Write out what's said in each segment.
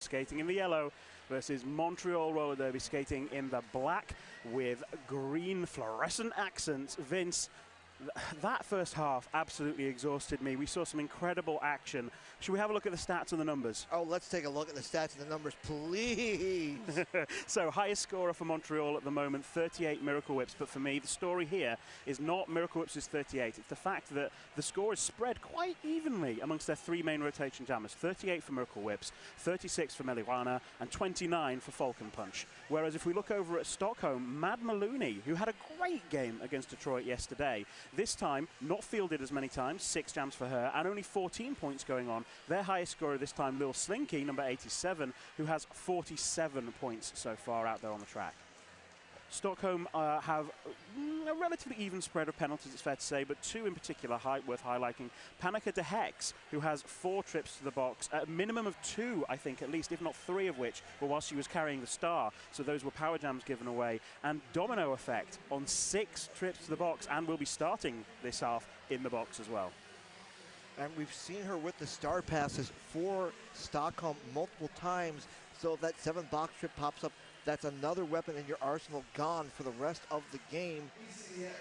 skating in the yellow versus Montreal roller derby skating in the black with green fluorescent accents. Vince, that first half absolutely exhausted me. We saw some incredible action. Should we have a look at the stats and the numbers? Oh, let's take a look at the stats and the numbers, please. So, highest scorer for Montreal at the moment, 38 Miracle Whips. But for me, the story here is not Miracle Whips' 38. It's the fact that the score is spread quite evenly amongst their three main rotation jammers. 38 for Miracle Whips, 36 for Meliwana, and 29 for Falcon Punch. Whereas if we look over at Stockholm, Mad Maloney, who had a great game against Detroit yesterday, this time not fielded as many times, 6 jams for her, and only 14 points going on. Their highest scorer this time, Lil Slinky, number 87, who has 47 points so far out there on the track. Stockholm have a relatively even spread of penalties, it's fair to say, but 2 in particular worth highlighting. Panika de Hex, who has 4 trips to the box, a minimum of 2, I think, at least, if not 3 of which were while she was carrying the star. So those were power jams given away. And Domino Effect on 6 trips to the box, and will be starting this half in the box as well. And we've seen her with the star passes for Stockholm multiple times. So if that 7th box trip pops up, that's another weapon in your arsenal gone for the rest of the game.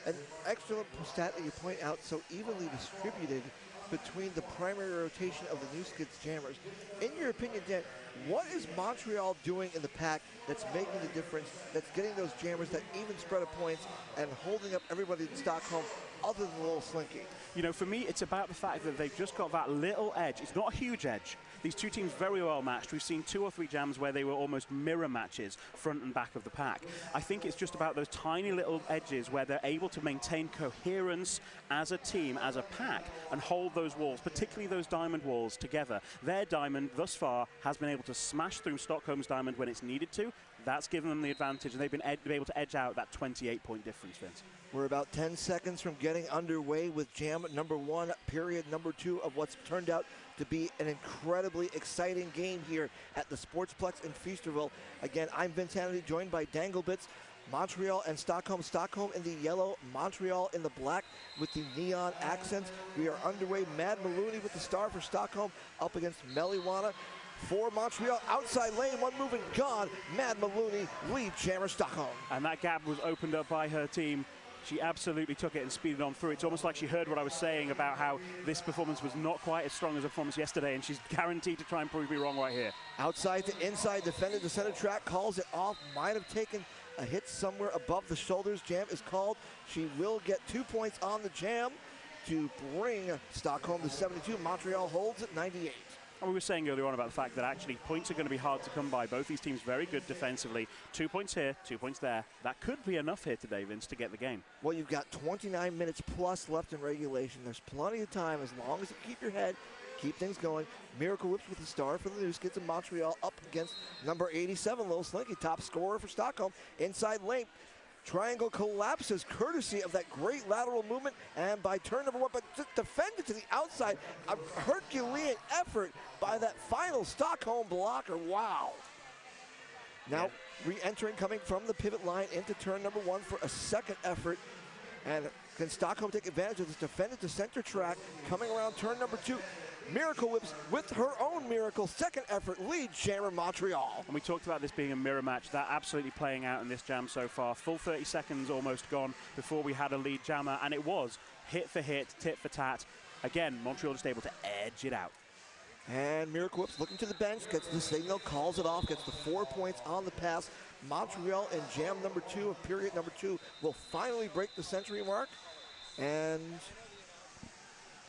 An excellent stat that you point out, so evenly distributed between the primary rotation of the New Skids jammers. In your opinion, Dan, what is Montreal doing in the pack that's making the difference, that's getting those jammers that even spread of points and holding up everybody in Stockholm other than Little Slinky? You know, for me, it's about the fact that they've just got that little edge. It's not a huge edge. These two teams very well matched. We've seen 2 or 3 jams where they were almost mirror matches, front and back of the pack. I think it's just about those tiny little edges where they're able to maintain coherence as a team, as a pack, and hold those walls, particularly those diamond walls, together. Their diamond, thus far, has been able to smash through Stockholm's diamond when it's needed to. That's given them the advantage, and they've been able to edge out that 28-point difference, Vince. We're about 10 seconds from getting underway with jam number 1, period number 2 of what's turned out to be an incredibly exciting game here at the Sportsplex in Feasterville. Again, I'm Vince Hannity, joined by Danglebits. Montreal and Stockholm. Stockholm in the yellow, Montreal in the black with the neon accents. We are underway. Mad Maloney with the star for Stockholm up against Meliwana. For Montreal, outside lane, 1 move and gone. Mad Maloney, lead jammer Stockholm. And that gap was opened up by her team. She absolutely took it and speeded on through. It's almost like she heard what I was saying about how this performance was not quite as strong as a performance yesterday, and she's guaranteed to try and prove me wrong right here. Outside to inside, defended the center track, calls it off, might have taken a hit somewhere above the shoulders. Jam is called. She will get 2 points on the jam to bring Stockholm to 72. Montreal holds at 98. And we were saying earlier on about the fact that actually points are going to be hard to come by. Both these teams very good defensively. 2 points here, 2 points there. That could be enough here today, Vince, to get the game. Well, you've got 29 minutes plus left in regulation. There's plenty of time as long as you keep your head, keep things going. Miracle Whips with the star for the New Skids in Montreal up against number 87, Lil Slinky, top scorer for Stockholm. Inside lane. Triangle collapses courtesy of that great lateral movement, and by turn number 1, but defended to the outside. A Herculean effort by that final Stockholm blocker. Wow. Now re-entering, coming from the pivot line into turn number 1 for a second effort. And can Stockholm take advantage of this? Defended to center track, coming around turn number 2. Miracle Whips with her own miracle. Second effort, lead jammer Montreal. And we talked about this being a mirror match. That absolutely playing out in this jam so far. Full 30 seconds almost gone before we had a lead jammer, and it was hit for hit, tit for tat. Again, Montreal just able to edge it out. And Miracle Whips looking to the bench, gets the signal, calls it off, gets the 4 points on the pass. Montreal in jam number 2 of period number 2 will finally break the century mark. And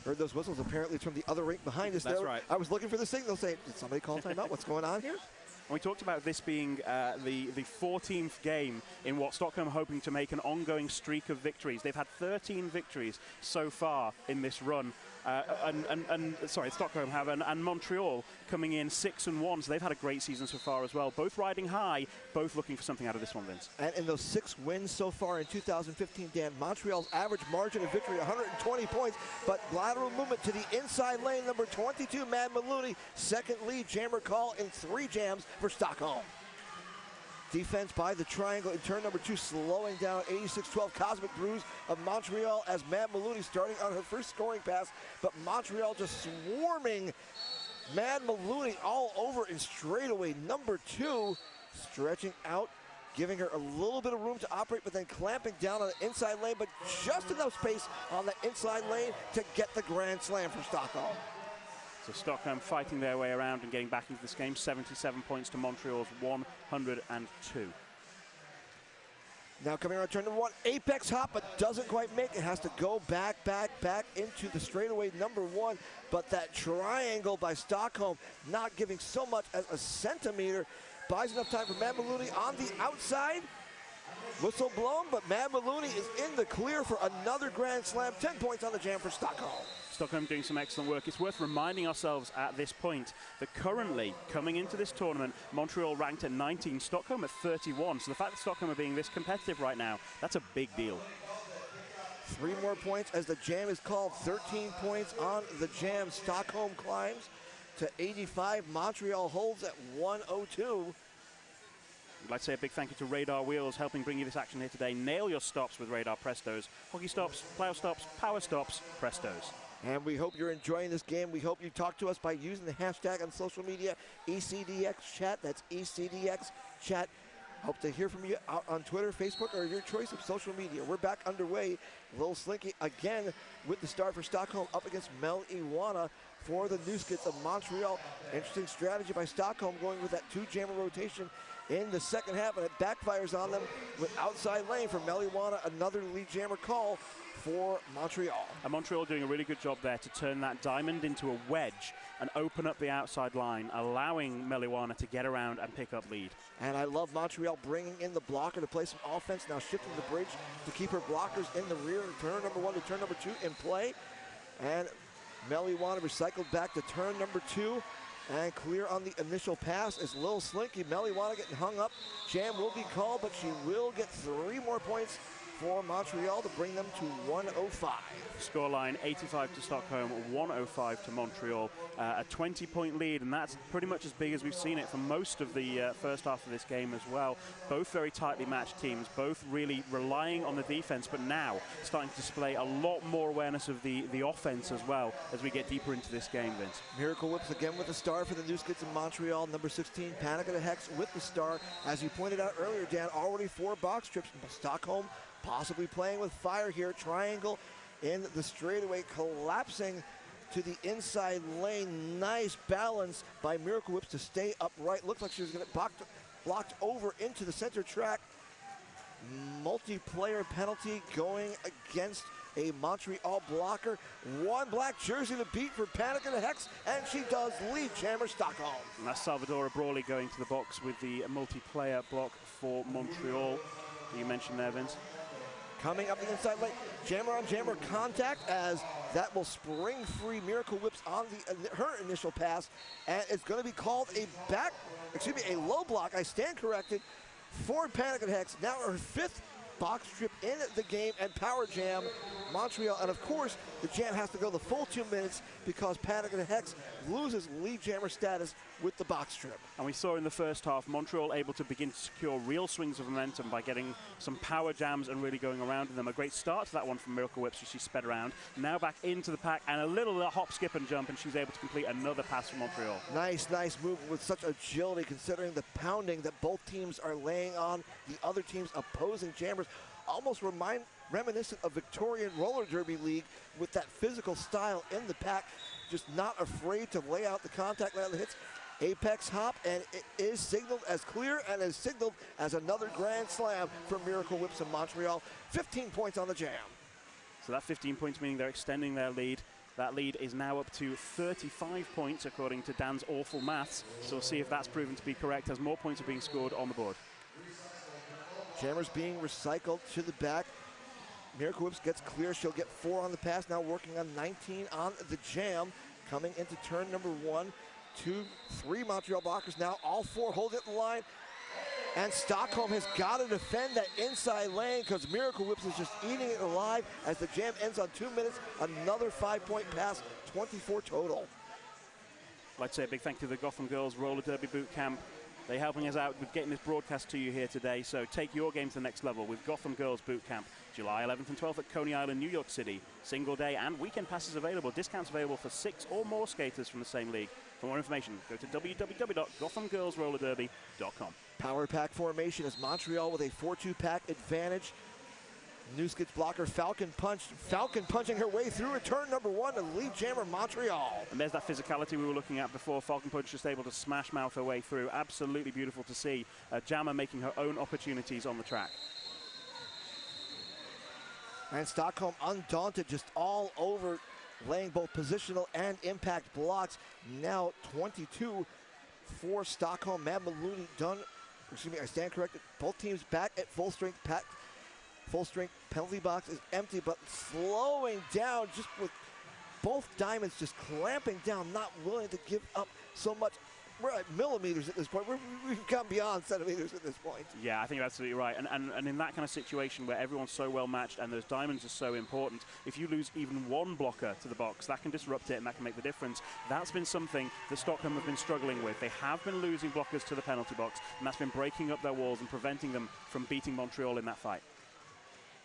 heard those whistles. Apparently it's from the other rink behind us. That's right. I was looking for the signal saying, did somebody call timeout? What's going on here? And we talked about this being the 14th game in what Stockholm are hoping to make an ongoing streak of victories. They've had 13 victories so far in this run. Stockholm have, and Montreal coming in 6-1, so they've had a great season so far as well. Both riding high, both looking for something out of this one, Vince. And in those 6 wins so far in 2015, Dan, Montreal's average margin of victory, 120 points, but lateral movement to the inside lane, number 22, Mad Maloney, second lead jammer call in 3 jams for Stockholm. Defense by the triangle in turn number 2, slowing down 86-12 Cosmic Bruise of Montreal as Mad Maloney starting on her first scoring pass, but Montreal just swarming Mad Maloney all over in straightaway number 2, stretching out, giving her a little bit of room to operate, but then clamping down on the inside lane, but just enough space on the inside lane to get the Grand Slam for Stockholm. So Stockholm fighting their way around and getting back into this game. 77 points to Montreal's 102. Now coming around turn number 1, apex hop, but doesn't quite make it. Has to go back into the straightaway number 1. But that triangle by Stockholm, not giving so much as a centimeter, buys enough time for Mad Maloney on the outside. Whistle blown, but Mad Maloney is in the clear for another Grand Slam. 10 points on the jam for Stockholm. Stockholm doing some excellent work. It's worth reminding ourselves at this point that currently, coming into this tournament, Montreal ranked at 19, Stockholm at 31. So the fact that Stockholm are being this competitive right now, that's a big deal. 3 more points as the jam is called. 13 points on the jam. Stockholm climbs to 85. Montreal holds at 102. I'd like to say a big thank you to Radar Wheels, helping bring you this action here today. Nail your stops with Radar Prestos. Hockey stops, plow stops, power stops, Prestos. And we hope you're enjoying this game. We hope you talk to us by using the hashtag on social media, ECDX chat. That's ECDX chat. Hope to hear from you out on Twitter, Facebook, or your choice of social media. We're back underway. Lil Slinky again with the start for Stockholm up against Mel Iwana for the New Skits of Montreal. Interesting strategy by Stockholm going with that 2-jammer rotation in the second half, and it backfires on them with outside lane for Mel Iwana. Another lead jammer call for Montreal. And Montreal doing a really good job there to turn that diamond into a wedge and open up the outside line, allowing Mel Iwana to get around and pick up lead. And I love Montreal bringing in the blocker to play some offense, now shifting the bridge to keep her blockers in the rear. Turn number 1 to turn number 2 in play. And Mel Iwana recycled back to turn number 2. And clear on the initial pass is Lil Slinky. Mel Iwana getting hung up. Jam will be called, but she will get 3 more points for Montreal to bring them to 105. Scoreline 85 to Stockholm, 105 to Montreal. A 20-point lead, and that's pretty much as big as we've seen it for most of the first half of this game as well. Both very tightly matched teams, both really relying on the defense, but now starting to display a lot more awareness of the offense as well as we get deeper into this game, Vince. Miracle Whips again with the star for the New Skits in Montreal. Number 16, Panic at the Hex with the star. As you pointed out earlier, Dan, already 4 box trips. Stockholm possibly playing with fire here. Triangle in the straightaway, collapsing to the inside lane. Nice balance by Miracle Whips to stay upright. Looked like she was going to get blocked over into the center track. Multiplayer penalty going against a Montreal blocker. 1 black jersey to beat for Panic in the Hex, and she does lead jammer Stockholm. And that's Salvadora Brawley going to the box with the multiplayer block for Montreal. You mentioned there, Vince. Coming up the inside lane, jammer on jammer contact, as that will spring free Miracle Whips on her initial pass, and it's going to be called a low block. I stand corrected for Panic and Hex. Now her 5th box trip in the game, and power jam Montreal. And of course, the jam has to go the full 2 minutes because Panic and Hex loses lead jammer status with the box trip. And we saw in the first half, Montreal able to begin to secure real swings of momentum by getting some power jams and really going around in them. A great start to that one from Miracle Whips as she sped around. Now back into the pack, and a little hop, skip, and jump, and she's able to complete another pass for Montreal. Nice move with such agility, considering the pounding that both teams are laying on the other team's opposing jammers. Almost reminiscent of Victorian Roller Derby League with that physical style in the pack, just not afraid to lay out the contact, lay out the hits. Apex hop, and it is signaled as clear and is signaled as another Grand Slam for Miracle Whips in Montreal. 15 points on the jam. So that 15 points meaning they're extending their lead. That lead is now up to 35 points according to Dan's awful maths. So we'll see if that's proven to be correct as more points are being scored on the board. Jammers being recycled to the back. Miracle Whips gets clear. She'll get 4 on the pass. Now working on 19 on the jam. Coming into turn number 1, 2, 3 Montreal blockers now. All 4 hold it in line. And Stockholm has got to defend that inside lane because Miracle Whips is just eating it alive as the jam ends on 2 minutes. Another 5-point pass, 24 total. I'd like to say a big thank you to the Gotham Girls Roller Derby Boot Camp. They're helping us out with getting this broadcast to you here today. So take your game to the next level with Gotham Girls Boot Camp, July 11th and 12th at Coney Island, New York City. Single day and weekend passes available. Discounts available for 6 or more skaters from the same league. For more information, go to www.gothamgirlsrollerderby.com. Power pack formation is Montreal with a 4-2 pack advantage. New Skids blocker Falcon Punch. Falcon punching her way through at turn number 1 to lead jammer Montreal. And there's that physicality we were looking at before. Falcon Punch just able to smash mouth her way through. Absolutely beautiful to see. Jammer making her own opportunities on the track. And Stockholm undaunted, just all over, laying both positional and impact blocks. Now 22 for Stockholm. Mad Maloney done, excuse me, I stand corrected. Both teams back at full strength. Full strength penalty box is empty, but slowing down just with both diamonds just clamping down, not willing to give up so much. We're at millimeters at this point. We've gone beyond centimeters at this point. Yeah, I think you're absolutely right. And in that kind of situation where everyone's so well matched and those diamonds are so important, if you lose even one blocker to the box, that can disrupt it and that can make the difference. That's been something that Stockholm have been struggling with. They have been losing blockers to the penalty box, and that's been breaking up their walls and preventing them from beating Montreal in that fight.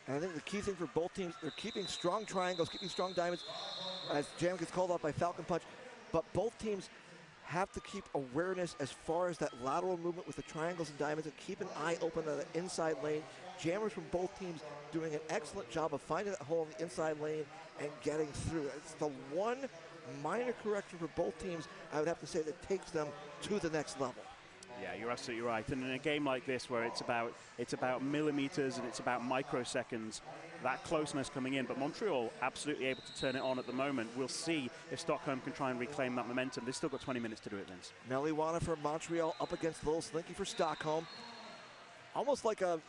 And I think the key thing for both teams, they're keeping strong triangles, keeping strong diamonds, as Jam gets called out by Falcon Punch. But both teams have to keep awareness as far as that lateral movement with the triangles and diamonds and keep an eye open on the inside lane. Jammers from both teams doing an excellent job of finding that hole in the inside lane and getting through. It's the one minor correction for both teams, I would have to say, that takes them to the next level. Yeah, you're absolutely right. And in a game like this where it's about millimeters and it's about microseconds, that closeness coming in, but Montreal absolutely able to turn it on at the moment. We'll see if Stockholm can try and reclaim that momentum. They've still got 20 minutes to do it, Vince. Meliwana for Montreal up against Little Slinky for Stockholm. Almost like a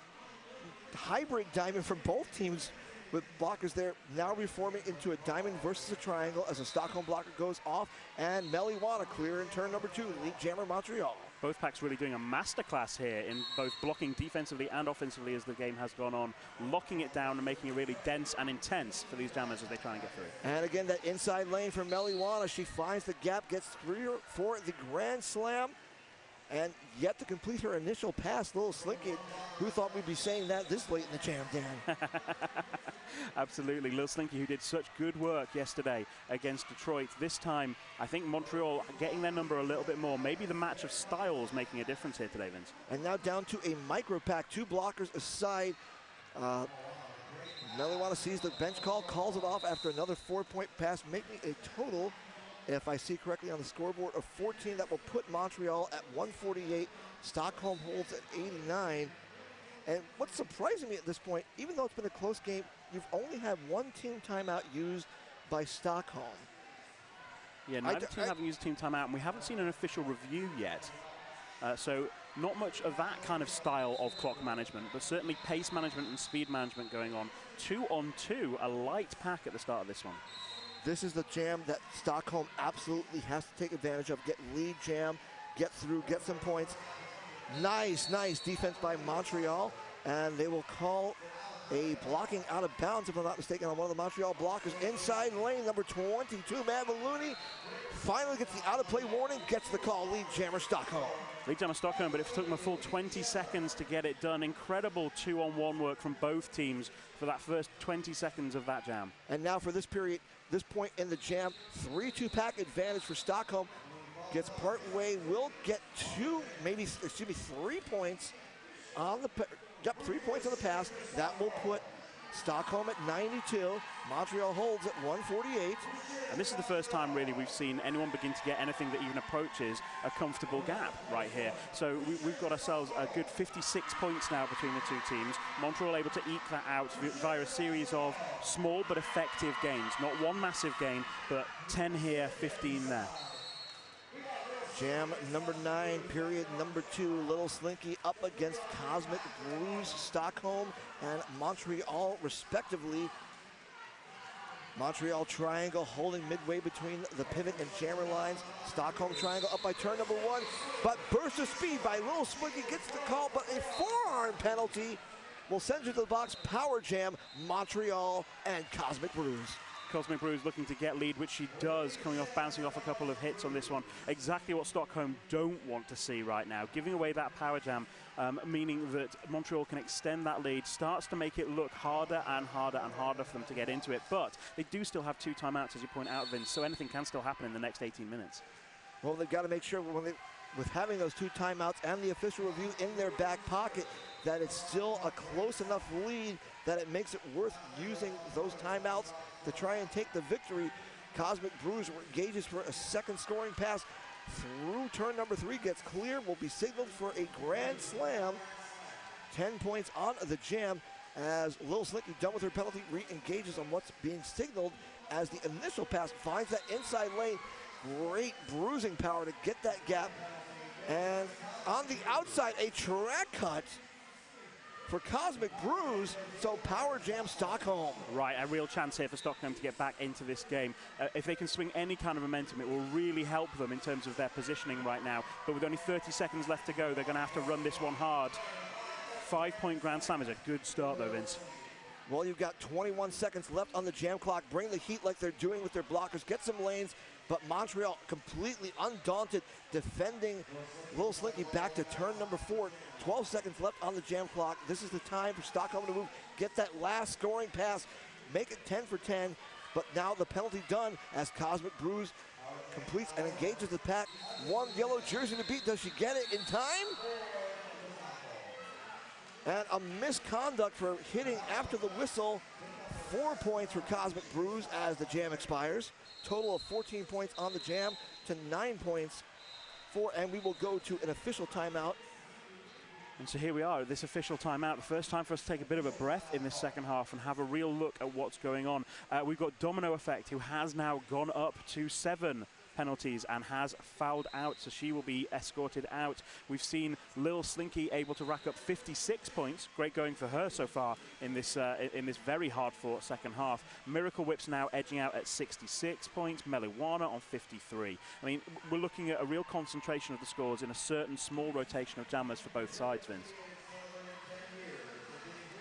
hybrid diamond from both teams, with blockers there now reforming into a diamond versus a triangle as a Stockholm blocker goes off, and Meliwana clear in turn number 2, lead jammer Montreal. Both packs really doing a masterclass here in both blocking defensively and offensively as the game has gone on, locking it down and making it really dense and intense for these jammers as they try and get through. And again, that inside lane for Meliwana. She finds the gap, gets through for the Grand Slam, and yet to complete her initial pass, Little Slinky. Who thought we'd be saying that this late in the jam, Dan? Absolutely. Little Slinky, who did such good work yesterday against Detroit. This time, I think Montreal getting their number a little bit more. Maybe the match of styles making a difference here today, Vince. And now down to a micro pack, 2 blockers aside. Meliwana sees the bench call, calls it off after another 4-point pass, making a total, if I see correctly on the scoreboard, of 14. That will put Montreal at 148. Stockholm holds at 89. And what's surprising me at this point, even though it's been a close game, you've only had 1 team timeout used by Stockholm. Yeah, neither team haven't used a team timeout, and we haven't seen an official review yet. So not much of that kind of style of clock management, but certainly pace management and speed management going on. 2-on-2, a light pack at the start of this one. This is the jam that Stockholm absolutely has to take advantage of. Get lead jam, get through, get some points. Nice defense by Montreal, and they will call a blocking out of bounds, if I'm not mistaken, on one of the Montreal blockers. Inside lane, number 22, Mad Maloney, finally gets the out-of-play warning, gets the call, lead jammer Stockholm. Lead jammer Stockholm, but it took them a full 20 seconds to get it done. Incredible 2-on-1 work from both teams for that first 20 seconds of that jam. And now for this period, this point in the jam, 3-2 pack advantage for Stockholm. Gets part way, will get 3 points on the, 3 points on the pass. That will put Stockholm at 92. Montreal holds at 148. And this is the first time really we've seen anyone begin to get anything that even approaches a comfortable gap right here. So we've got ourselves a good 56 points now between the two teams. Montreal able to eke that out via a series of small but effective gains. Not one massive gain, but 10 here, 15 there. Jam number 9, period number 2, Little Slinky up against Cosmic Blues, Stockholm and Montreal respectively. Montreal triangle holding midway between the pivot and jammer lines. Stockholm triangle up by turn number 1, but burst of speed by Little Slinky gets the call, but a forearm penalty will send you to the box. Power jam, Montreal and Cosmic Blues. Cosmic Brews looking to get lead, which she does, bouncing off a couple of hits on this one. Exactly what Stockholm don't want to see right now. Giving away that power jam, meaning that Montreal can extend that lead, starts to make it look harder and harder and harder for them to get into it. But they do still have 2 timeouts, as you point out, Vince, so anything can still happen in the next 18 minutes. Well, they've got to make sure with having those 2 timeouts and the official review in their back pocket, that it's still a close enough lead that it makes it worth using those timeouts to try and take the victory. Cosmic Brews engages for a second scoring pass through turn number 3, gets clear, will be signaled for a grand slam. 10 points on the jam as Lil Slinky, done with her penalty, re-engages on what's being signaled as the initial pass finds that inside lane. Great bruising power to get that gap. And on the outside, a track cut for Cosmic Brews, so power jam Stockholm. Right, a real chance here for Stockholm to get back into this game. If they can swing any kind of momentum, it will really help them in terms of their positioning right now. But with only 30 seconds left to go, they're going to have to run this one hard. 5-point grand slam is a good start though, Vince. Well, you've got 21 seconds left on the jam clock. Bring the heat like they're doing with their blockers. Get some lanes, but Montreal completely undaunted, defending Lil Slinky back to turn number 4. 12 seconds left on the jam clock. This is the time for Stockholm to move, get that last scoring pass, make it 10 for 10. But now the penalty done as Cosmic Brews completes and engages the pack. 1 yellow jersey to beat. Does she get it in time? And a misconduct for hitting after the whistle. 4 points for Cosmic Brews as the jam expires. Total of 14 points on the jam to 9 points for, and we will go to an official timeout. And so here we are at this official timeout. The first time for us to take a bit of a breath in this second half and have a real look at what's going on. We've got Domino Effect, who has now gone up to 7 penalties and has fouled out, so she will be escorted out. We've seen Lil Slinky able to rack up 56 points. Great going for her so far in this very hard-fought second half. Miracle Whip's now edging out at 66 points. Meliwana on 53. I mean, we're looking at a real concentration of the scores in a certain small rotation of jammers for both sides, Vince.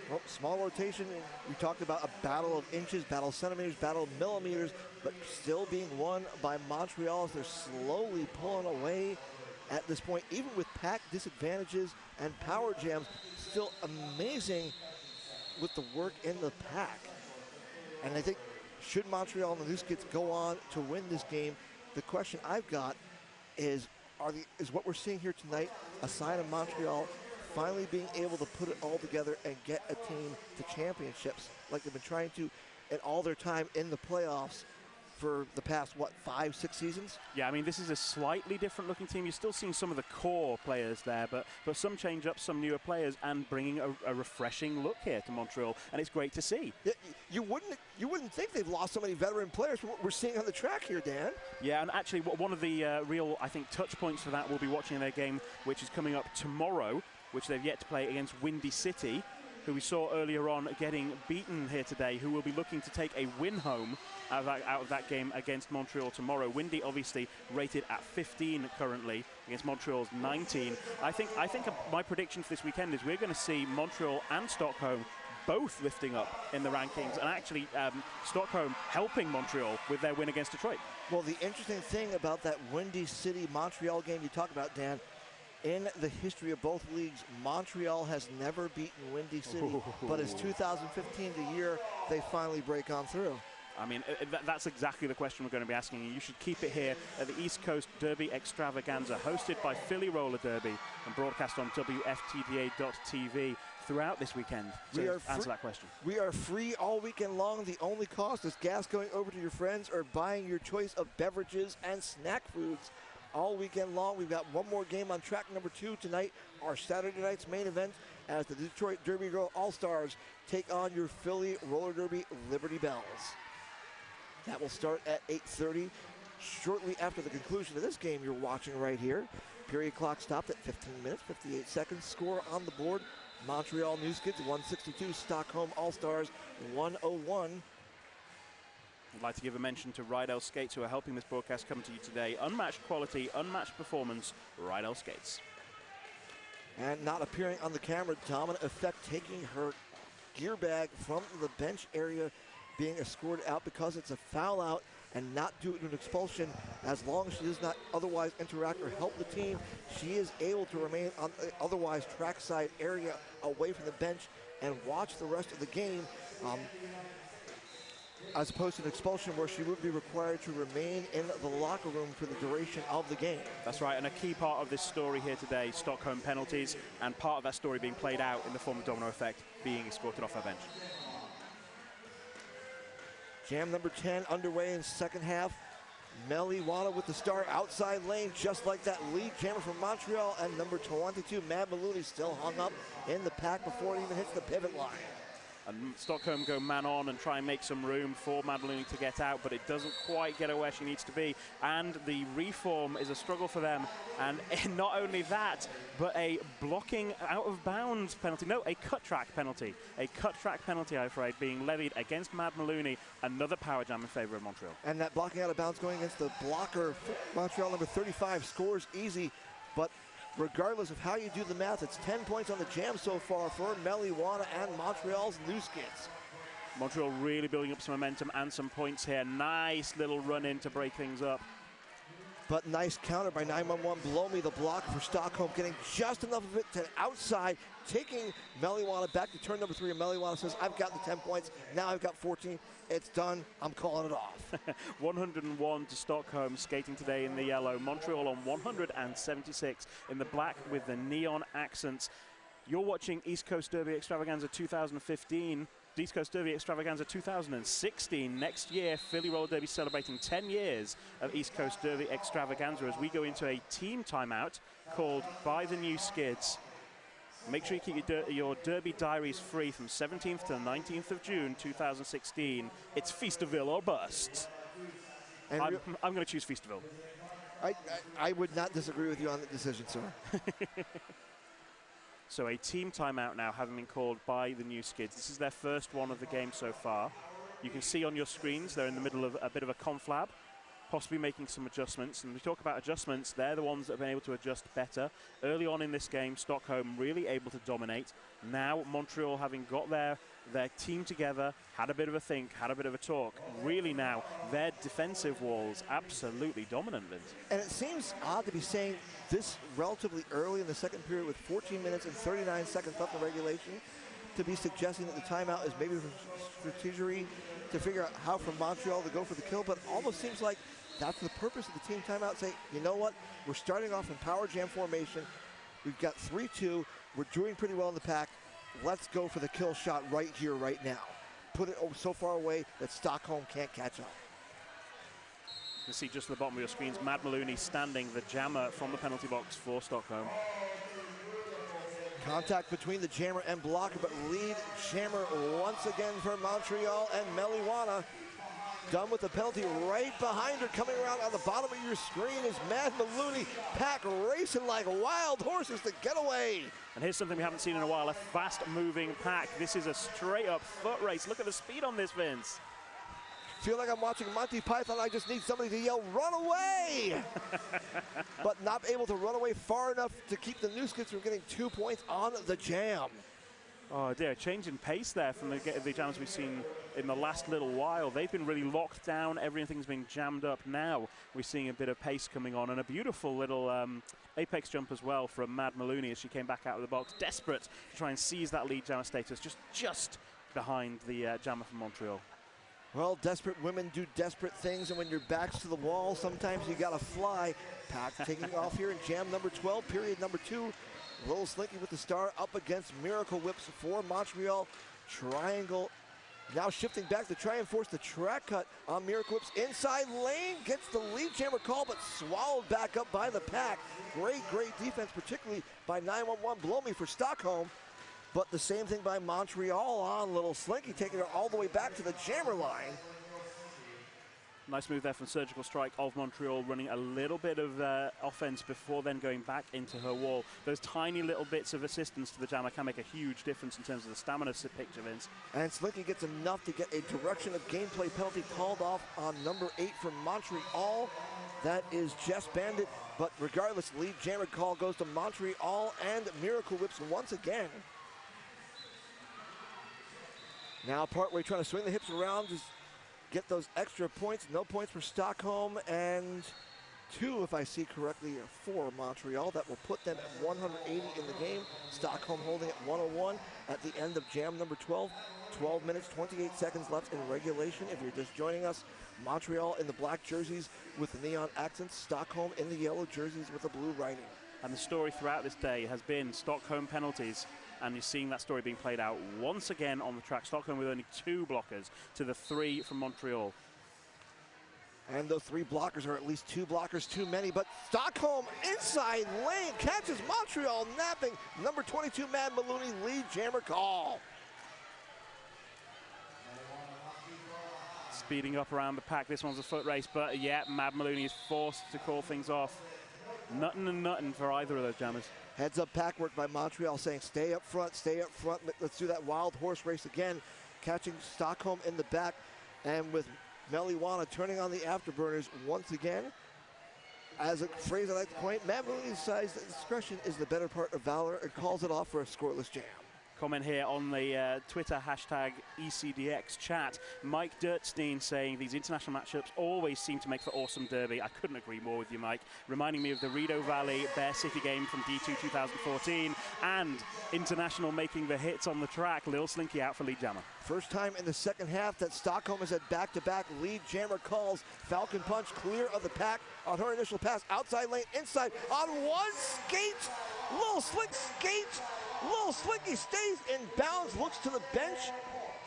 Well, small rotation, we talked about a battle of inches, battle of centimeters, battle of millimeters, but still being won by Montreal as they're slowly pulling away at this point, even with pack disadvantages and power jams. Still amazing with the work in the pack. And I think, should Montreal and the New Skids go on to win this game, the question I've got is, is what we're seeing here tonight a sign of Montreal finally being able to put it all together and get a team to championships like they've been trying to in all their time in the playoffs for the past, what, 5-6 seasons? Yeah, I mean, this is a slightly different looking team. You're still seeing some of the core players there, but some change up, some newer players, and bringing a refreshing look here to Montreal, and it's great to see. Yeah, you wouldn't think they've lost so many veteran players from what we're seeing on the track here, Dan. Yeah, and actually one of the real, I think, touch points for that will be watching their game, which is coming up tomorrow, which they've yet to play against Windy City, who we saw earlier on getting beaten here today, who will be looking to take a win home out of that game against Montreal tomorrow. Windy obviously rated at 15 currently against Montreal's 19. I think my prediction for this weekend is we're going to see Montreal and Stockholm both lifting up in the rankings, and actually Stockholm helping Montreal with their win against Detroit. Well, the interesting thing about that Windy City-Montreal game you talk about, Dan, in the history of both leagues, Montreal has never beaten Windy City, but it's 2015 the year they finally break on through. I mean, that's exactly the question we're going to be asking you. You should keep it here at the East Coast Derby Extravaganza, hosted by Philly Roller Derby and broadcast on WFTDA.tv throughout this weekend to answer that question. We are free all weekend long. The only cost is gas going over to your friends or buying your choice of beverages and snack foods. All weekend long. We've got one more game on track number 2 tonight, our Saturday night's main event, as the Detroit Derby Girl All-Stars take on your Philly Roller Derby Liberty Bells. That will start at 8:30. Shortly after the conclusion of this game you're watching right here, period clock stopped at 15 minutes, 58 seconds. Score on the board, Montreal New Skids 162, Stockholm All-Stars 101. I'd like to give a mention to Rydell Skates, who are helping this broadcast come to you today. Unmatched quality, unmatched performance, Rydell Skates. And not appearing on the camera, Dominant Effect taking her gear bag from the bench area, being escorted out because it's a foul out and not due to an expulsion. As long as she does not otherwise interact or help the team, she is able to remain on the otherwise trackside area away from the bench and watch the rest of the game. as opposed to an expulsion where she would be required to remain in the locker room for the duration of the game. That's right, and a key part of this story here today, Stockholm penalties, and part of that story being played out in the form of domino effect, being escorted off her bench. Jam number 10 underway in second half. Meliwana with the star outside lane, just like that lead jammer from Montreal, and number 22, Mad Maloney, still hung up in the pack before it even hits the pivot line. And Stockholm go man on and try and make some room for Madeline to get out, but it doesn't quite get her where she needs to be. And the reform is a struggle for them. And not only that, but a blocking out of bounds penalty. No, a cut track penalty. A cut track penalty, I'm afraid, being levied against Mad Maloney. Another power jam in favor of Montreal. And that blocking out of bounds going against the blocker, Montreal number 35, scores easy, but regardless of how you do the math, it's 10 points on the jam so far for Meliwana and Montreal's new skids. Montreal really building up some momentum and some points here. Nice little run in to break things up. But nice counter by 911. Blow me the block for Stockholm, getting just enough of it to outside, taking Meliwana back to turn number 3. And Meliwana says, I've got the 10 points. Now I've got 14. It's done. I'm calling it off. 101 to Stockholm, skating today in the yellow. Montreal on 176 in the black with the neon accents. You're watching East Coast Derby Extravaganza 2015. East Coast Derby Extravaganza 2016. Next year, Philly Roller Derby celebrating 10 years of East Coast Derby Extravaganza as we go into a team timeout called Buy the New Skids. Make sure you keep your Derby diaries free from 17th to the 19th of June 2016. It's Feasterville or bust. And I'm going to choose Feasterville. I would not disagree with you on the decision, sir. So a team timeout now having been called by the new skids. This is their first one of the game so far. You can see on your screens they're in the middle of a bit of a conflab, possibly making some adjustments. And we talk about adjustments, they're the ones that have been able to adjust better. Early on in this game, Stockholm really able to dominate. Now Montreal, having got their team together, had a bit of a think, had a bit of a talk. Really now, their defensive walls absolutely dominant, Vince. And it seems odd to be saying this relatively early in the second period with 14 minutes and 39 seconds left in regulation, to be suggesting that the timeout is maybe for strategery to figure out how for Montreal to go for the kill, but almost seems like that's the purpose of the team timeout. Say, you know what, we're starting off in power jam formation. We've got 3-2. We're doing pretty well in the pack. Let's go for the kill shot right here, right now. Put it so far away that Stockholm can't catch up. You can see just at the bottom of your screens, Mad Maloney standing, the jammer from the penalty box for Stockholm. Contact between the jammer and blocker, but lead jammer once again for Montreal, and Meliwana done with the penalty right behind her. Coming around on the bottom of your screen is Mad Maloney. Pack racing like wild horses to get away. And here's something we haven't seen in a while, a fast-moving pack. This is a straight-up foot race. Look at the speed on this, Vince. Feel like I'm watching Monty Python. I just need somebody to yell, run away! But not able to run away far enough to keep the new skids from getting 2 points on the jam. Oh dear, a change in pace there from the jams we've seen in the last little while. They've been really locked down. Everything's been jammed up. Now we're seeing a bit of pace coming on, and a beautiful little apex jump as well from Mad Maloney as she came back out of the box, desperate to try and seize that lead jammer status, just behind the jammer from Montreal. Well, desperate women do desperate things, and when your back's to the wall, sometimes you gotta fly. Pack taking off here in jam number 12, period number 2. Little Slinky with the star up against Miracle Whips for Montreal. Triangle now shifting back to try and force the track cut on Miracle Whips. Inside lane gets the lead jammer call, but swallowed back up by the pack. Great defense, particularly by 911 Blow Me for Stockholm. But the same thing by Montreal on Little Slinky, taking her all the way back to the jammer line. Nice move there from Surgical Strike of Montreal, running a little bit of offense before then going back into her wall. Those tiny little bits of assistance to the jammer can make a huge difference in terms of the stamina picture, Vince. And Slinky gets enough to get a direction of gameplay penalty called off on number 8 from Montreal. That is Jess Bandit, but regardless, lead jammer call goes to Montreal and Miracle Whips once again. Now partway trying to swing the hips around, just get those extra points. No points for Stockholm, and 2, if I see correctly, for Montreal. That will put them at 180 in the game. Stockholm holding at 101 at the end of jam number 12. 12 minutes, 28 seconds left in regulation. If you're just joining us, Montreal in the black jerseys with the neon accents, Stockholm in the yellow jerseys with the blue writing. And the story throughout this day has been Stockholm penalties, and you're seeing that story being played out once again on the track. Stockholm with only 2 blockers to the 3 from Montreal. And those 3 blockers are at least 2 blockers too many, but Stockholm inside lane catches Montreal napping. Number 22, Mad Maloney, lead jammer call. Speeding up around the pack. This one's a foot race, but yeah, Mad Maloney is forced to call things off. Nothing and nothing for either of those jammers. Heads up pack work by Montreal saying stay up front, let's do that wild horse race again. Catching Stockholm in the back, and with Meliwana turning on the afterburners once again. As a phrase I like to coin, Mad Maloney decides that discretion is the better part of valor and calls it off for a scoreless jam. Comment here on the Twitter hashtag ECDX chat. Mike Dirtstein saying these international matchups always seem to make for awesome derby. I couldn't agree more with you, Mike. Reminding me of the Rideau Valley Bear City game from D2 2014 and international making the hits on the track. Lil Slinky out for lead jammer. First time in the second half that Stockholm has had back-to-back lead jammer calls. Falcon Punch clear of the pack on her initial pass. Outside lane, inside on one skate. Lil Slick skate. Lil Slinky stays in bounds, looks to the bench,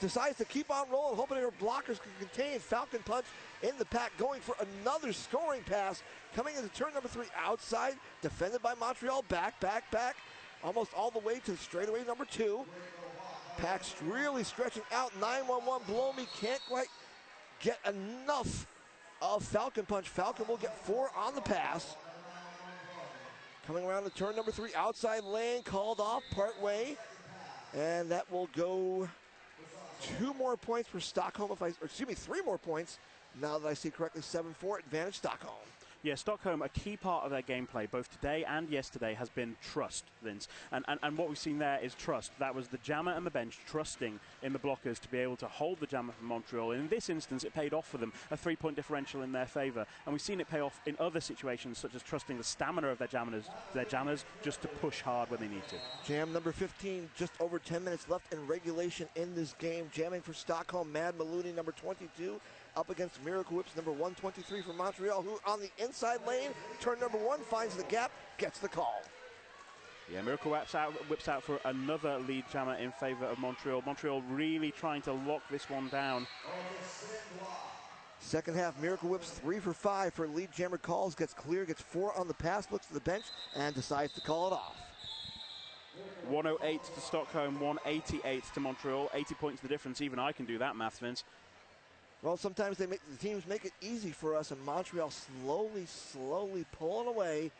decides to keep on rolling, hoping her blockers can contain. Falcon Punch in the pack, going for another scoring pass. Coming into turn number 3, outside, defended by Montreal. Back, almost all the way to straightaway number 2. Pack's really stretching out. 911 below me, can't quite get enough of Falcon Punch. Falcon will get 4 on the pass. Coming around to turn number 3, outside lane, called off part way. And that will go 2 more points for Stockholm, 3 more points. Now that I see correctly, 7-4, advantage Stockholm. Yeah, Stockholm, a key part of their gameplay, both today and yesterday, has been trust, Vince. And what we've seen there is trust. That was the jammer and the bench trusting in the blockers to be able to hold the jammer from Montreal. And in this instance, it paid off for them, a 3-point differential in their favor. And we've seen it pay off in other situations, such as trusting the stamina of their jammers just to push hard when they need to. Jam number 15, just over 10 minutes left in regulation in this game. Jamming for Stockholm, Mad Maloney, number 22. Up against Miracle Whips, number 123 from Montreal, who on the inside lane, turn number 1, finds the gap, gets the call. Yeah, Miracle whips out for another lead jammer in favor of Montreal. Montreal really trying to lock this one down. Second half, Miracle Whips 3 for 5 for lead jammer calls, gets clear, gets 4 on the pass, looks to the bench, and decides to call it off. 108 to Stockholm, 188 to Montreal. 80 points the difference. Even I can do that math, Vince. Well, sometimes the teams make it easy for us, and Montreal slowly pulling away.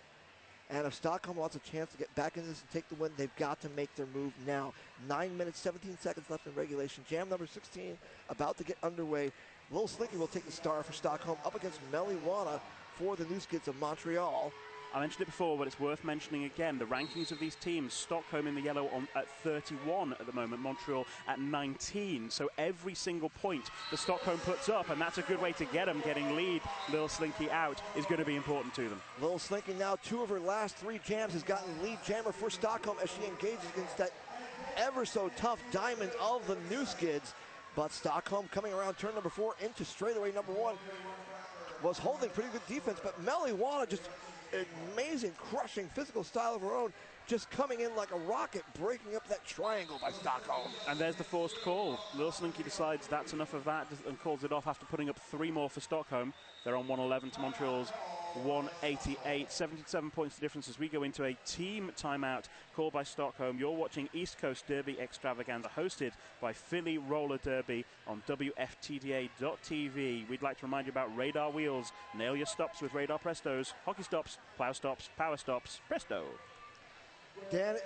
And if Stockholm wants a chance to get back in this and take the win, they've got to make their move now. 9 minutes, 17 seconds left in regulation. Jam number 16 about to get underway. Lil Slinky will take the star for Stockholm up against Meliwana for the New Skids of Montreal. I mentioned it before, but it's worth mentioning again. The rankings of these teams, Stockholm in the yellow at 31 at the moment, Montreal at 19. So every single point that Stockholm puts up, and that's a good way to get them, getting lead, Lil Slinky out, is going to be important to them. Lil Slinky now 2 of her last 3 jams has gotten lead jammer for Stockholm as she engages against that ever so tough diamond of the New Skids. But Stockholm coming around turn number 4 into straightaway number 1 was holding pretty good defense, but Meliwana just amazing, crushing physical style of her own, just coming in like a rocket, breaking up that triangle by Stockholm. And there's the forced call. Lil Slinky decides that's enough of that and calls it off after putting up 3 more for Stockholm. They're on 111 to Montreal's 188. 77 points the difference as we go into a team timeout called by Stockholm. You're watching East Coast Derby Extravaganza, hosted by Philly Roller Derby on WFTDA.tv. We'd like to remind you about Radar Wheels. Nail your stops with Radar Prestos. Hockey stops, plow stops, power stops, presto. Dan,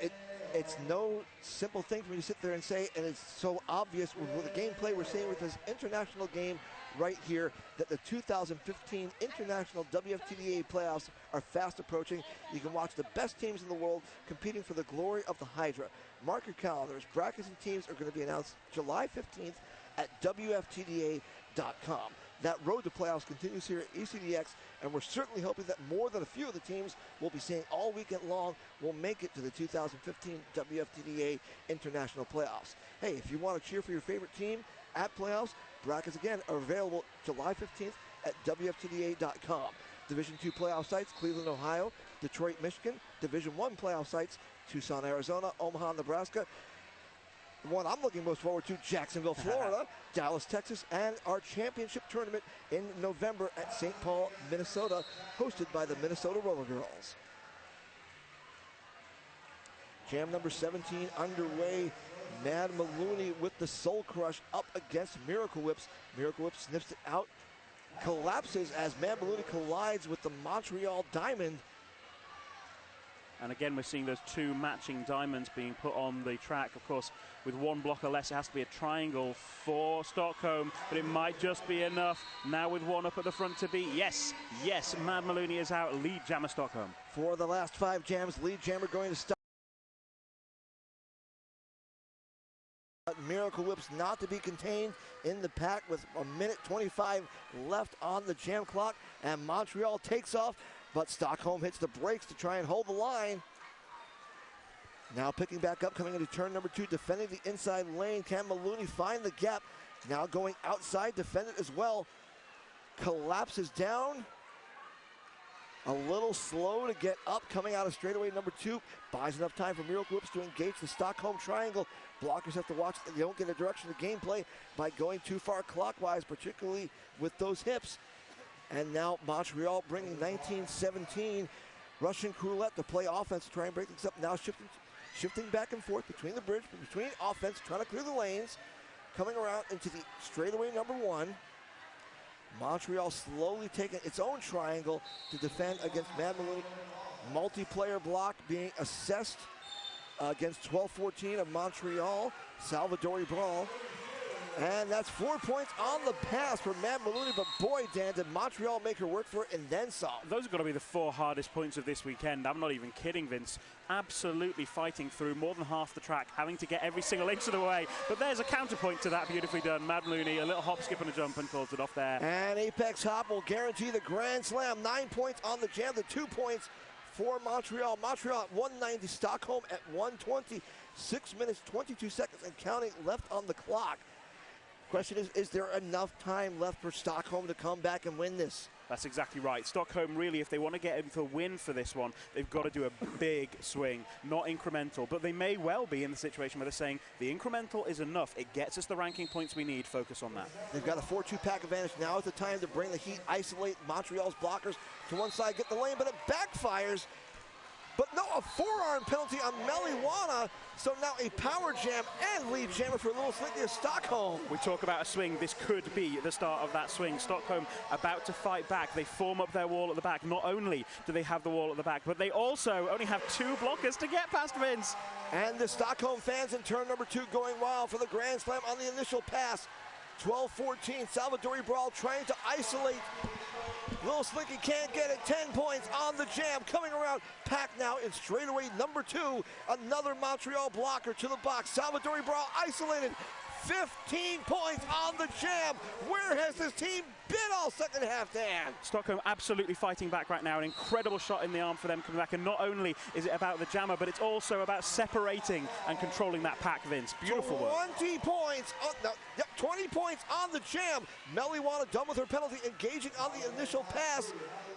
it's no simple thing for me to sit there and say, and it's so obvious with the gameplay we're seeing with this international game right here, that the 2015 International WFTDA playoffs are fast approaching. You can watch the best teams in the world competing for the glory of the Hydra. Mark your calendars. Brackets and teams are going to be announced July 15th at WFTDA.com. that road to playoffs continues here at ECDX, and we're certainly hoping that more than a few of the teams we'll be seeing all weekend long will make it to the 2015 WFTDA International Playoffs. Hey, if you want to cheer for your favorite team at playoffs, brackets again are available July 15th at WFTDA.com. Division II playoff sites, Cleveland, Ohio, Detroit, Michigan. Division I playoff sites, Tucson, Arizona, Omaha, Nebraska. The one I'm looking most forward to, Jacksonville, Florida, Dallas, Texas, and our championship tournament in November at St. Paul, Minnesota, hosted by the Minnesota Roller Girls. Jam number 17 underway. Mad Maloney with the Soul Crush up against Miracle Whips. Miracle Whips sniffs it out, collapses as Mad Maloney collides with the Montreal Diamond. And again, we're seeing those two matching diamonds being put on the track. Of course, with one block or less, it has to be a triangle for Stockholm, but it might just be enough. Now with one up at the front to beat. Yes, yes, Mad Maloney is out. Lead jammer Stockholm. For the last 5 jams, lead jammer going to stop. Miracle Whips not to be contained in the pack with a minute 25 left on the jam clock, and Montreal takes off, but Stockholm hits the brakes to try and hold the line. Now picking back up, coming into turn number 2, defending the inside lane. Can Maloney find the gap? Now going outside, defend it as well. Collapses down. A little slow to get up, coming out of straightaway number 2. Buys enough time for Miracle Whips to engage the Stockholm triangle. Blockers have to watch that they don't get a direction of gameplay by going too far clockwise, particularly with those hips. And now Montreal bringing 19-17. Russian Roulette to play offense to try and break things up. Now shifting back and forth between the bridge, between offense, trying to clear the lanes. Coming around into the straightaway number 1. Montreal slowly taking its own triangle to defend against Mad Maloney. Multiplayer block being assessed against 12-14 of Montreal. Salvadori Brawl. And that's 4 points on the pass for Mad Maloney, but boy, Dan, did Montreal make her work for it and then some. Those are going to be the 4 hardest points of this weekend. I'm not even kidding, Vince. Absolutely fighting through more than half the track, having to get every single inch of the way. But there's a counterpoint to that, beautifully done. Mad Maloney, a little hop, skip, and a jump, and calls it off there. And Apex Hop will guarantee the Grand Slam. 9 points on the jam, the 2 points for Montreal. Montreal at 190, Stockholm at 120. 6 minutes, 22 seconds, and counting left on the clock. Question is there enough time left for Stockholm to come back and win this? That's exactly right. Stockholm, really, if they want to get into a win for this one, they've got to do a big swing, not incremental. But they may well be in the situation where they're saying the incremental is enough. It gets us the ranking points we need. Focus on that. They've got a 4-2 pack advantage. Now is the time to bring the heat, isolate Montreal's blockers to one side, get the lane, but it backfires. But no, a forearm penalty on Meliwana. So now a power jam and lead jammer for Little Slinky of Stockholm. We talk about a swing. This could be the start of that swing. Stockholm about to fight back. They form up their wall at the back. Not only do they have the wall at the back, but they also only have 2 blockers to get past Vince. And the Stockholm fans in turn number 2 going wild for the Grand Slam on the initial pass. 12-14, Salvadori Brawl trying to isolate. Little Slinky can't get it. 10 points on the jam. Coming around, Pack now in straightaway number 2. Another Montreal blocker to the box. Salvadori Brawl isolated. 15 points on the jam. Where has this team been all second half, Dan? Stockholm absolutely fighting back right now. An incredible shot in the arm for them coming back. And not only is it about the jammer, but it's also about separating and controlling that pack, Vince. Beautiful work. 20 points. 20 points on the jam. Meliwana done with her penalty, engaging on the initial pass.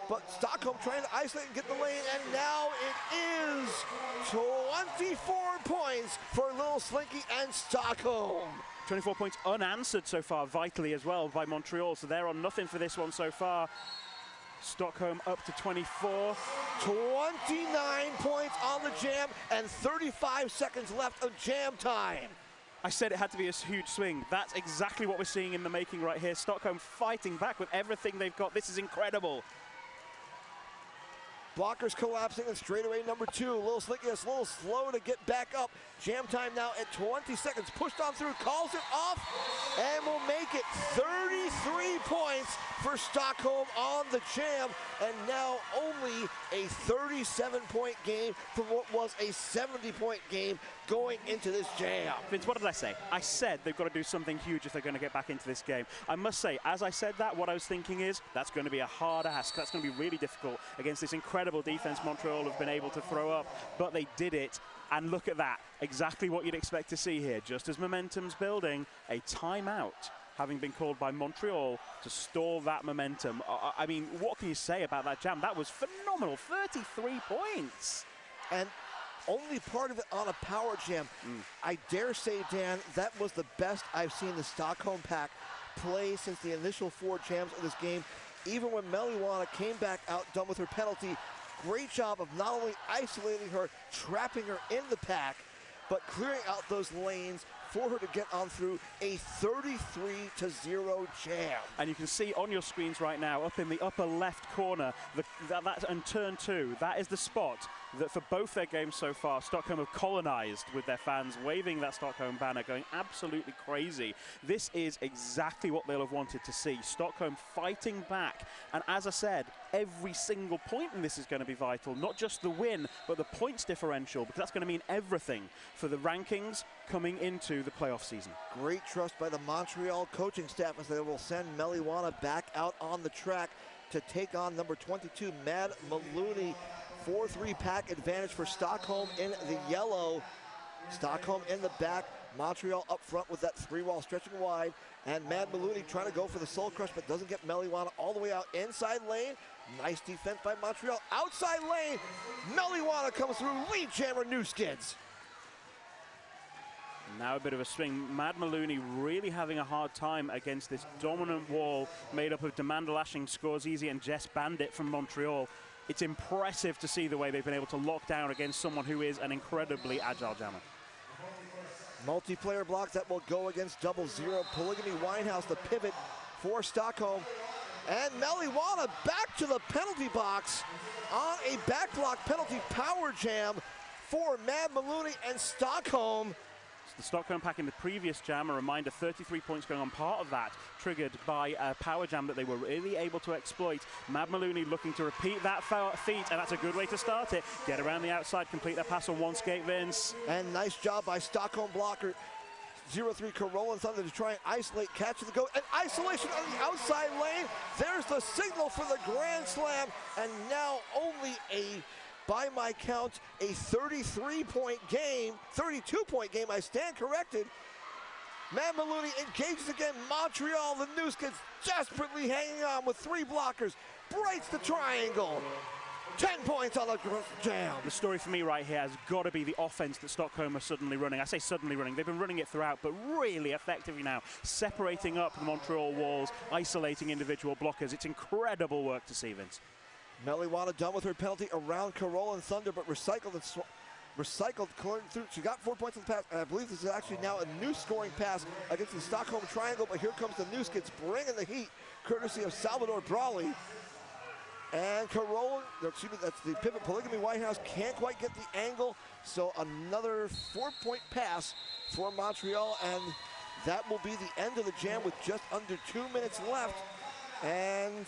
But Stockholm trying to isolate and get the lane, and now it is 24 points for Little Slinky and Stockholm. 24 points unanswered so far, vitally as well, by Montreal. So they're on nothing for this one so far. Stockholm up to 24. 29 points on the jam and 35 seconds left of jam time. I said it had to be a huge swing. That's exactly what we're seeing in the making right here. Stockholm fighting back with everything they've got. This is incredible. Blockers collapsing in straightaway number 2. Little Slinky is a little slow to get back up. Jam time now at 20 seconds. Pushed on through, calls it off, and will make it 33 points for Stockholm on the jam. And now only A 37-point game from what was a 70-point game going into this jam. Vince, what did I say? I said they've got to do something huge if they're going to get back into this game. I must say, as I said that, what I was thinking is that's going to be a hard ask. That's going to be really difficult against this incredible defense Montreal have been able to throw up, but they did it. And look at that, exactly what you'd expect to see here. Just as momentum's building, a timeout having been called by Montreal to stall that momentum. I mean, what can you say about that jam? That was phenomenal, 33 points. And only part of it on a power jam. I dare say, Dan, that was the best I've seen the Stockholm Pack play since the initial 4 jams of this game. Even when Meliwana came back out done with her penalty, great job of not only isolating her, trapping her in the pack, but clearing out those lanes for her to get on through a 33-0 jam. And you can see on your screens right now, up in the upper left corner, that's on turn 2. That is the spot that for both their games so far, Stockholm have colonized with their fans, waving that Stockholm banner, going absolutely crazy. This is exactly what they'll have wanted to see. Stockholm fighting back. And as I said, every single point in this is going to be vital, not just the win, but the points differential, because that's going to mean everything for the rankings coming into the playoff season. Great trust by the Montreal coaching staff as they will send Meliwana back out on the track to take on number 22, Mad Maloney. 4-3 pack advantage for Stockholm in the yellow. Stockholm in the back. Montreal up front with that 3-wall stretching wide. And Mad Maloney trying to go for the soul crush, but doesn't get Meliwana all the way out inside lane. Nice defense by Montreal. Outside lane. Meliwana comes through. Lead jammer New Skids. Now a bit of a swing. Mad Maloney really having a hard time against this dominant wall made up of Demanda Lashing, Scores Easy, and Jess Bandit from Montreal. It's impressive to see the way they've been able to lock down against someone who is an incredibly agile jammer. Multiplayer block that will go against 0-0. Polygamy Winehouse, the pivot for Stockholm. And Meliwana back to the penalty box on a back block penalty power jam for Mad Maloney and Stockholm. The Stockholm Pack in the previous jam, a reminder, 33 points going on, part of that triggered by a power jam that they were really able to exploit. Mad Maloney looking to repeat that feat, and that's a good way to start it. Get around the outside, complete that pass on one skate, Vince. And nice job by Stockholm blocker 0-3 Corolla Thunder to try and isolate, catch the goat, and isolation on the outside lane. There's the signal for the Grand Slam, and now only by my count, a 33-point game, 32-point game, I stand corrected. Mad Maloney engages again. Montreal, the New Skids, desperately hanging on with 3 blockers. Breaks the triangle. 10 points on the jam. The story for me right here has got to be the offense that Stockholm are suddenly running. I say suddenly running. They've been running it throughout, but really effectively now, separating up the Montreal walls, isolating individual blockers. It's incredible work to see, Vince. Meliwana done with her penalty around Corolla and Thunder, but recycled through. She got 4 points on the pass, and I believe this is actually now a new scoring pass against the Stockholm Triangle, but here comes the New Skids bringing the heat, courtesy of Salvador Brawley. And Corolla, excuse me, that's the pivot. Polygamy Whitehouse can't quite get the angle, so another 4-point pass for Montreal, and that will be the end of the jam with just under 2 minutes left. And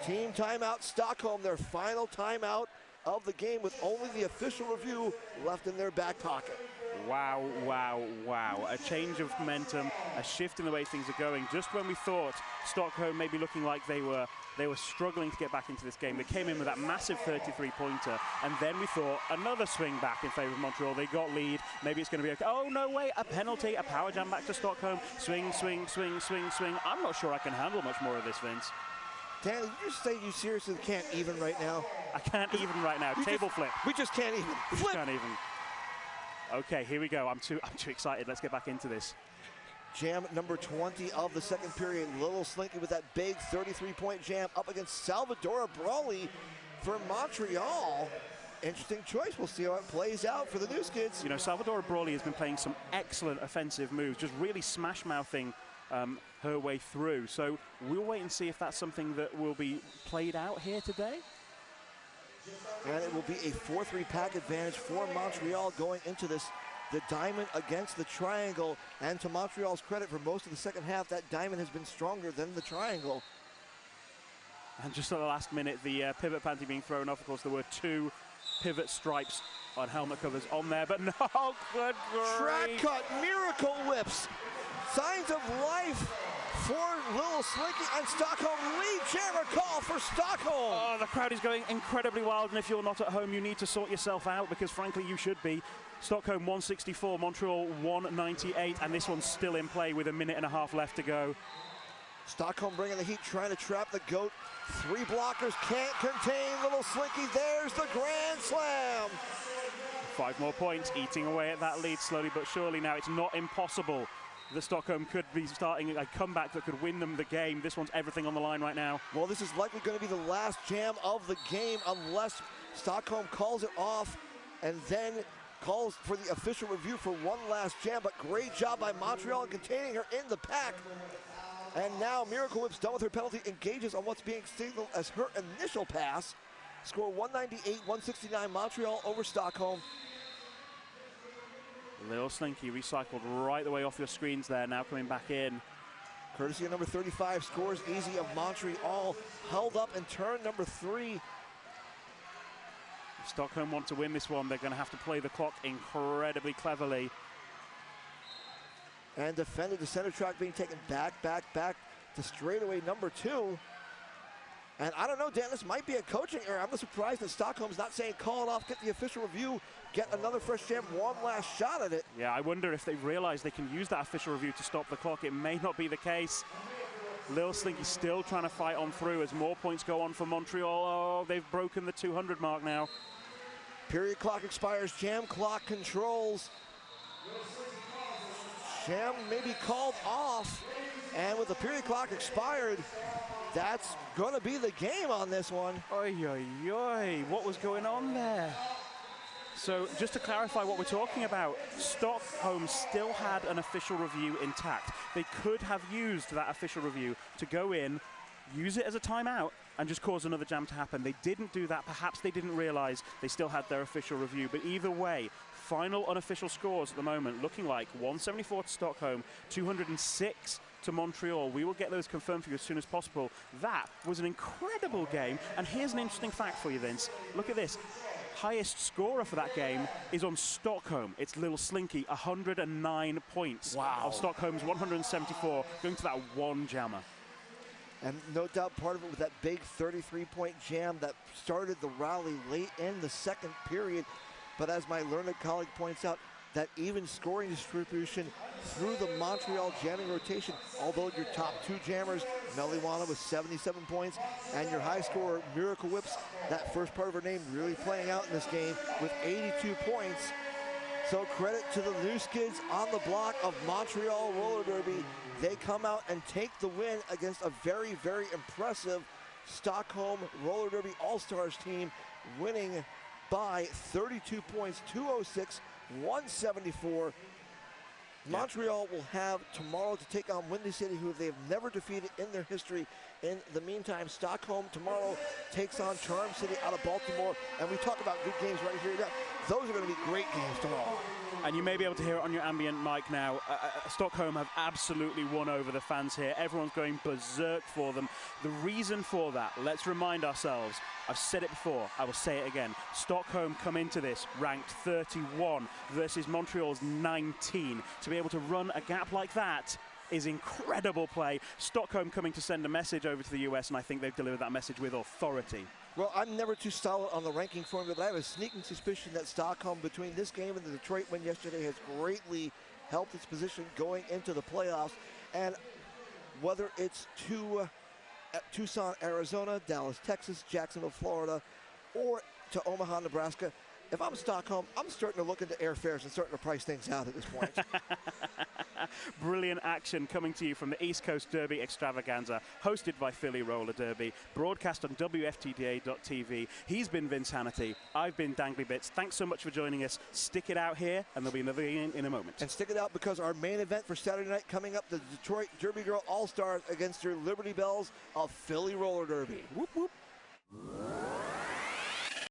team timeout, Stockholm, their final timeout of the game with only the official review left in their back pocket. Wow, wow, wow. A change of momentum, a shift in the way things are going. Just when we thought Stockholm may be looking like they were struggling to get back into this game, they came in with that massive 33-pointer, and then we thought another swing back in favor of Montreal. They got lead. Maybe it's going to be okay. Oh, no way. A penalty, a power jam back to Stockholm. Swing, swing, swing, swing, swing. I'm not sure I can handle much more of this, Vince. Dan, did you say you seriously can't even right now? I can't even right now. Table flip. We just can't even. We just can't even. Okay, here we go. I'm too excited. Let's get back into this. Jam number 20 of the second period. Little Slinky with that big 33-point jam up against Salvador Brawley for Montreal. Interesting choice. We'll see how it plays out for the New Skids. You know, Salvador Brawley has been playing some excellent offensive moves, just really smash-mouthing her way through. So we'll wait and see if that's something that will be played out here today. And it will be a 4-3 pack advantage for Montreal going into this. The diamond against the triangle. And to Montreal's credit, for most of the second half, that diamond has been stronger than the triangle. And just at the last minute, the pivot panty being thrown off. Of course, there were 2 pivot stripes on helmet covers on there, but no, good grief. Track cut, miracle whips. Signs of life for Little Slinky, and Stockholm lead jammer call for Stockholm. Oh, the crowd is going incredibly wild, and if you're not at home, you need to sort yourself out, because frankly, you should be. Stockholm 164, Montreal 198, and this one's still in play with a minute and a half left to go. Stockholm bringing the heat, trying to trap the GOAT. 3 blockers can't contain Little Slinky. There's the grand slam. 5 more points, eating away at that lead slowly but surely. Now it's not impossible that Stockholm could be starting a comeback that could win them the game. This one's everything on the line right now. Well, this is likely going to be the last jam of the game unless Stockholm calls it off and then calls for the official review for one last jam. But great job by Montreal in containing her in the pack. And now Miracle Whip's done with her penalty, engages on what's being signaled as her initial pass. Score 198-169 Montreal over Stockholm. Little Slinky recycled right the way off your screens there, now coming back in. Courtesy of number 35, scores easy of Montreal. Held up in turn number 3. If Stockholm want to win this one, they're going to have to play the clock incredibly cleverly. And defended, the center track being taken back to straightaway number 2. And I don't know, Dan, this might be a coaching error. I'm surprised that Stockholm's not saying call it off, get the official review, get another fresh jam, one last shot at it. Yeah, I wonder if they've realized they can use that official review to stop the clock. It may not be the case. Lil Slinky still trying to fight on through as more points go on for Montreal. Oh, they've broken the 200 mark now. Period clock expires, jam clock controls. Jam may be called off, and with the period clock expired, that's going to be the game on this one. Oy, oy, oy. What was going on there? So just to clarify what we're talking about, Stockholm still had an official review intact. They could have used that official review to go in, use it as a timeout, and just cause another jam to happen. They didn't do that. Perhaps they didn't realize they still had their official review. But either way, final unofficial scores at the moment looking like 174 to Stockholm, 206 to Montreal. We will get those confirmed for you as soon as possible. That was an incredible game. And here's an interesting fact for you, Vince. Look at this. Highest scorer for that game is on Stockholm. It's Little Slinky, 109 points. Wow. Of Stockholm's 174, going to that one jammer. And no doubt part of it was that big 33-point jam that started the rally late in the second period. But as my learned colleague points out, that even scoring distribution through the Montreal jamming rotation, although your top 2 jammers, Meliwana with 77 points, and your high scorer, Miracle Whips, that first part of her name really playing out in this game with 82 points. So credit to the new skids on the block of Montreal Roller Derby. They come out and take the win against a very, very impressive Stockholm Roller Derby All-Stars team, winning by 32 points, 206, 174. Montreal will have tomorrow to take on Windy City, who they've never defeated in their history. In the meantime, Stockholm tomorrow takes on Charm City out of Baltimore. And we talk about good games right here. Those are going to be great games tomorrow. And you may be able to hear it on your ambient mic now. Stockholm have absolutely won over the fans here. Everyone's going berserk for them. The reason for that, let's remind ourselves, I've said it before, I will say it again. Stockholm come into this ranked 31 versus Montreal's 19. To be able to run a gap like that is incredible play. Stockholm coming to send a message over to the US, and I think they've delivered that message with authority. Well, I'm never too solid on the ranking formula, but I have a sneaking suspicion that Stockholm, between this game and the Detroit win yesterday, has greatly helped its position going into the playoffs. And whether it's to Tucson, Arizona, Dallas, Texas, Jacksonville, Florida, or to Omaha, Nebraska, if I'm Stockholm, I'm starting to look into airfares and starting to price things out at this point. Brilliant action coming to you from the East Coast Derby Extravaganza, hosted by Philly Roller Derby, broadcast on WFTDA.tv. He's been Vince Hannity. I've been Dangly Bits. Thanks so much for joining us. Stick it out here, and there'll be another game in a moment. And stick it out, because our main event for Saturday night coming up, the Detroit Derby Girl All-Stars against your Liberty Bells of Philly Roller Derby. Whoop, whoop.